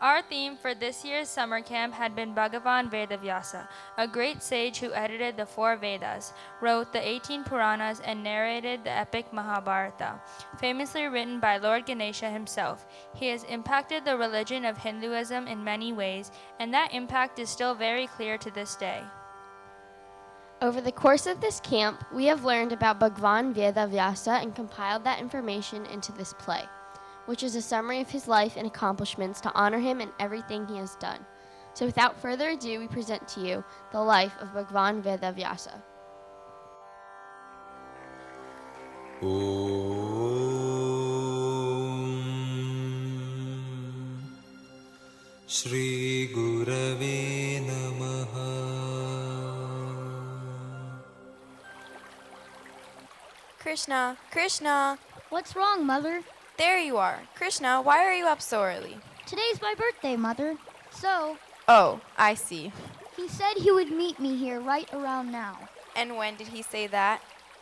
Our theme for this year's summer camp had been Bhagavan Veda Vyasa, a great sage who edited the 4 Vedas, wrote the 18 Puranas, and narrated the epic Mahabharata, famously written by Lord Ganesha himself. He has impacted the religion of Hinduism in many ways, and that impact is still very clear to this day. Over the course of this camp, we have learned about Bhagavan Veda Vyasa and compiled that information into this play, which is a summary of his life and accomplishments to honor him in everything he has done. So without further ado, we present to you the life of Bhagavan Veda Vyasa. Shri Gurave Namaha. Krishna, Krishna! What's wrong, Mother? There you are. Krishna, why are you up so early? Today's my birthday, Mother. So, Oh, I see. he said he would meet me here right around now. And when did he say that?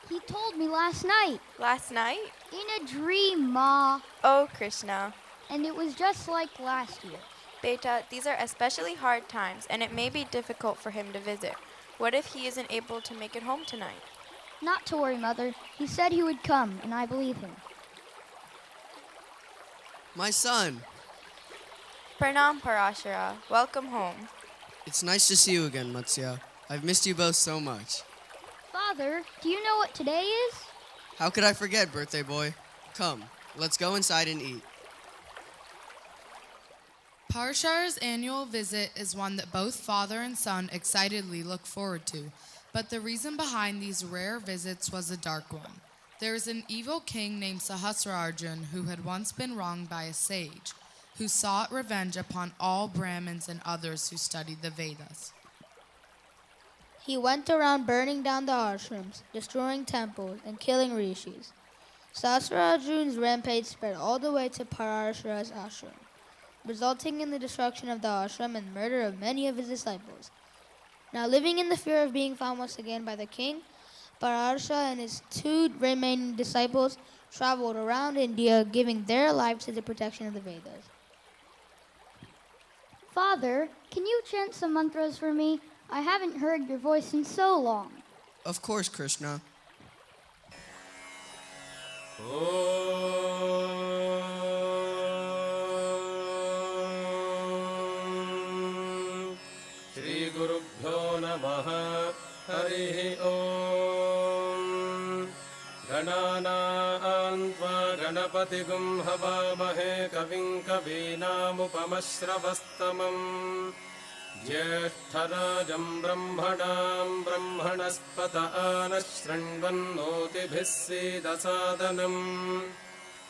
He told me last night, Last night? in a dream, Ma. Oh, Krishna. And it was just like last year. Beta, these are especially hard times, and it may be difficult for him to visit. What if he isn't able to make it home tonight? Not to worry, Mother. He said he would come, and I believe him. My son, Pranam Parashara. Welcome home. it's nice to see you again, Matsya. I've missed you both so much. Father, do you know what today is? How could I forget, birthday boy? Come, let's go inside and eat. Parashar's annual visit is one that both father and son excitedly look forward to, but the reason behind these rare visits was a dark one. There is an evil king named Sahasrarjun who had once been wronged by a sage, who sought revenge upon all Brahmins and others who studied the Vedas. He went around burning down the ashrams, destroying temples, and killing rishis. Sahasrarjun's rampage spread all the way to Parashara's ashram, resulting in the destruction of the ashram and murder of many of his disciples. Now living in the fear of being found once again by the king, Parashara and his 2 remaining disciples traveled around India, giving their lives to the protection of the Vedas. Father, can you chant some mantras for me? I haven't heard your voice in so long. Of course, Krishna. Shri Gurubhyo Namaha. Harihi Om. Ganana Antva Ganapatigum Havamahe Kavim Kavinamupamashravastamam. ज्येष्ठराजं ब्रह्मणां ब्रह्मणस्पत आनशृण्वन्नोतिभिः सीदसादनम्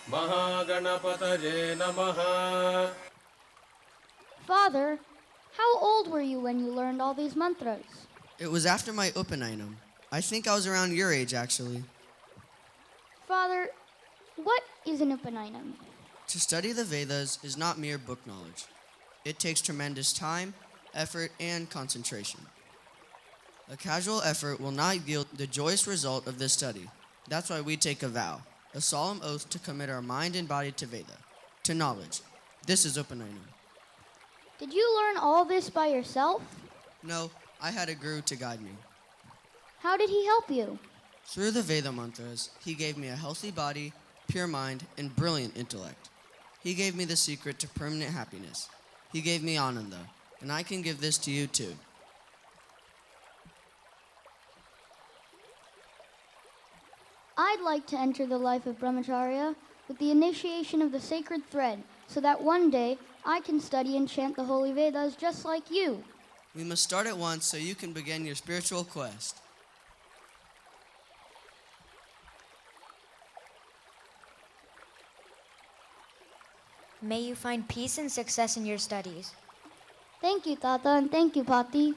महागणपतये नमः. Father, how old were you when you learned all these mantras? It was after my Upanayam. I think I was around your age, actually. Father, what is an Upanayam? To study the Vedas is not mere book knowledge. It takes tremendous time, effort, and concentration. A casual effort will not yield the joyous result of this study. That's why we take a vow, a solemn oath to commit our mind and body to Veda, to knowledge. This is Upanayam. Did you learn all this by yourself? No, I had a guru to guide me. How did he help you? Through the Veda mantras, he gave me a healthy body, pure mind, and brilliant intellect. He gave me the secret to permanent happiness. He gave me Ananda, and I can give this to you too. I'd like to enter the life of Brahmacharya with the initiation of the sacred thread, so that one day I can study and chant the holy Vedas just like you. We must start at once so you can begin your spiritual quest. May you find peace and success in your studies. Thank you, Tata, and thank you, Pati.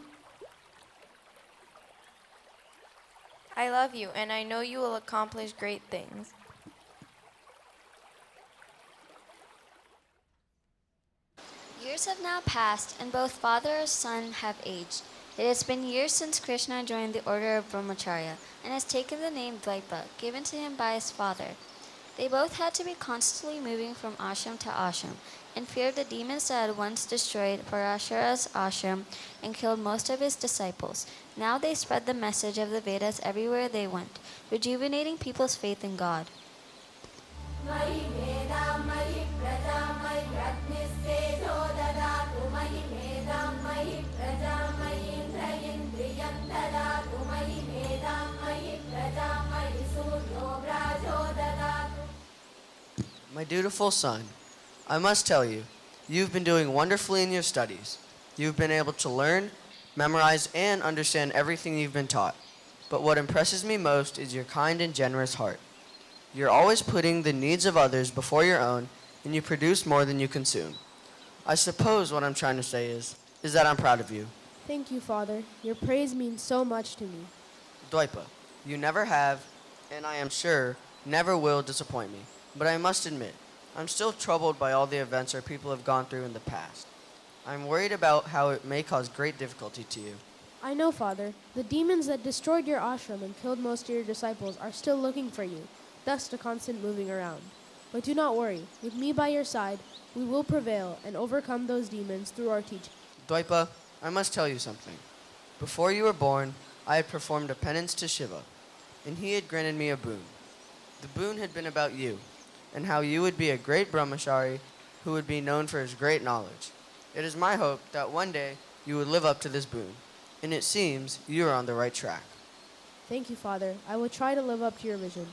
I love you, and I know you will accomplish great things. Years have now passed, and both father and son have aged. It has been years since Krishna joined the order of Brahmacharya and has taken the name Dvaipa, given to him by his father. They both had to be constantly moving from ashram to ashram, in fear of the demons that had once destroyed Parashara's ashram and killed most of his disciples. Now they spread the message of the Vedas everywhere they went, rejuvenating people's faith in God. My dutiful son, I must tell you, you've been doing wonderfully in your studies. You've been able to learn, memorize, and understand everything you've been taught. But what impresses me most is your kind and generous heart. You're always putting the needs of others before your own, and you produce more than you consume. I suppose what I'm trying to say is that I'm proud of you. Thank you, Father. Your praise means so much to me. Dwaipa, you never have, and I am sure never will disappoint me. But I must admit, I'm still troubled by all the events our people have gone through in the past. I'm worried about how it may cause great difficulty to you. I know, Father. The demons that destroyed your ashram and killed most of your disciples are still looking for you, thus the constant moving around. But do not worry. With me by your side, we will prevail and overcome those demons through our teaching. Dwaipa, I must tell you something. Before you were born, I had performed a penance to Shiva, and he had granted me a boon. The boon had been about you, and how you would be a great brahmachari who would be known for his great knowledge. It is my hope that one day you would live up to this boon, and it seems you are on the right track. Thank you, Father. I will try to live up to your vision.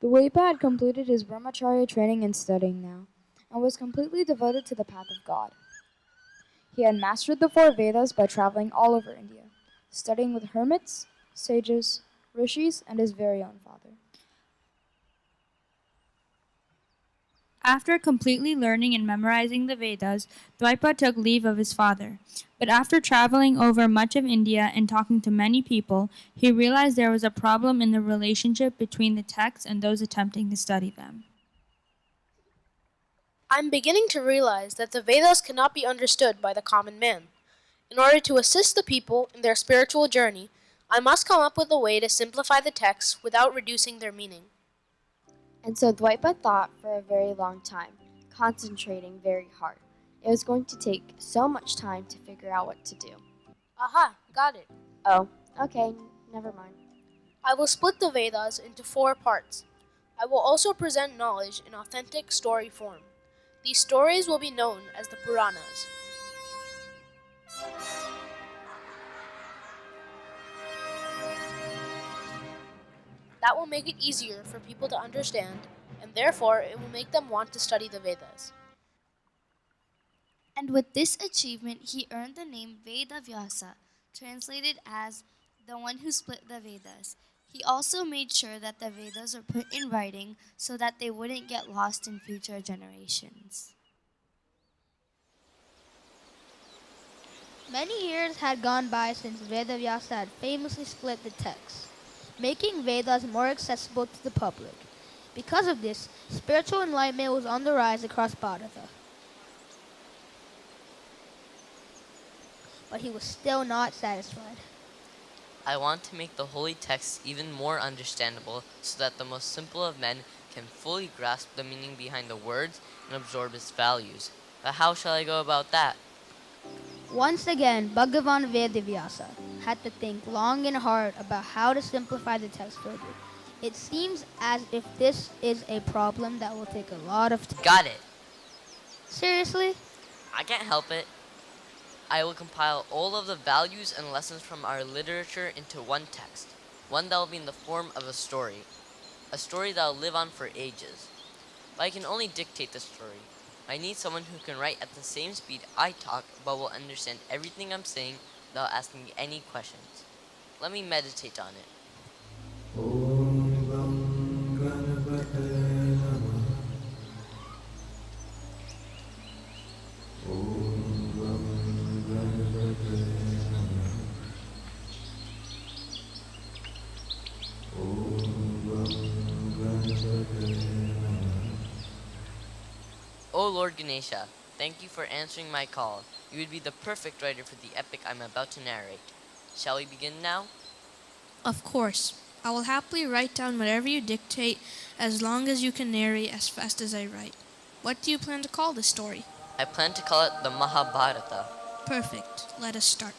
Dwaipa had completed his brahmacharya training and studying now, and was completely devoted to the path of God. He had mastered the 4 Vedas by traveling all over India, studying with hermits, sages, rishis, and his very own father. After completely learning and memorizing the Vedas, Dwaipa took leave of his father. But after traveling over much of India and talking to many people, he realized there was a problem in the relationship between the texts and those attempting to study them. I'm beginning to realize that the Vedas cannot be understood by the common man. In order to assist the people in their spiritual journey, I must come up with a way to simplify the texts without reducing their meaning. And so Dwaipa thought for a very long time, concentrating very hard. It was going to take so much time to figure out what to do. Aha, got it. Oh, okay, never mind. I will split the Vedas into 4 parts. I will also present knowledge in authentic story form. These stories will be known as the Puranas. That will make it easier for people to understand, and therefore it will make them want to study the Vedas. And with this achievement, he earned the name Veda Vyasa, translated as the one who split the Vedas. He also made sure that the Vedas were put in writing so that they wouldn't get lost in future generations. Many years had gone by since Veda Vyasa had famously split the texts, making Vedas more accessible to the public. Because of this, spiritual enlightenment was on the rise across Bharata. But he was still not satisfied. I want to make the holy texts even more understandable so that the most simple of men can fully grasp the meaning behind the words and absorb its values. But how shall I go about that? Once again, Bhagavan Veda Vyasa had to think long and hard about how to simplify the text further. It seems as if this is a problem that will take a lot of time. Got it. Seriously? I can't help it. I will compile all of the values and lessons from our literature into one text, one that will be in the form of a story that will live on for ages. But I can only dictate the story. I need someone who can write at the same speed I talk, but will understand everything I'm saying without asking me any questions. Let me meditate on it. O Lord Ganesha, thank you for answering my call. You would be the perfect writer for the epic I'm about to narrate. Shall we begin now? Of course. I will happily write down whatever you dictate as long as you can narrate as fast as I write. What do you plan to call this story? I plan to call it the Mahabharata. Perfect. Let us start.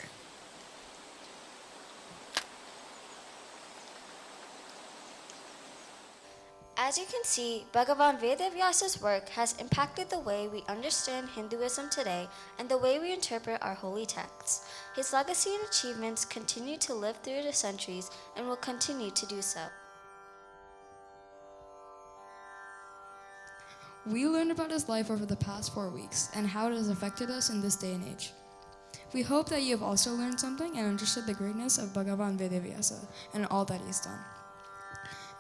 As you can see, Bhagavan Veda Vyasa's work has impacted the way we understand Hinduism today and the way we interpret our holy texts. His legacy and achievements continue to live through the centuries and will continue to do so. We learned about his life over the past 4 weeks and how it has affected us in this day and age. We hope that you have also learned something and understood the greatness of Bhagavan Veda Vyasa and all that he has done.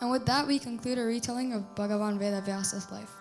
And with that, we conclude a retelling of Bhagavan Veda Vyasa's life.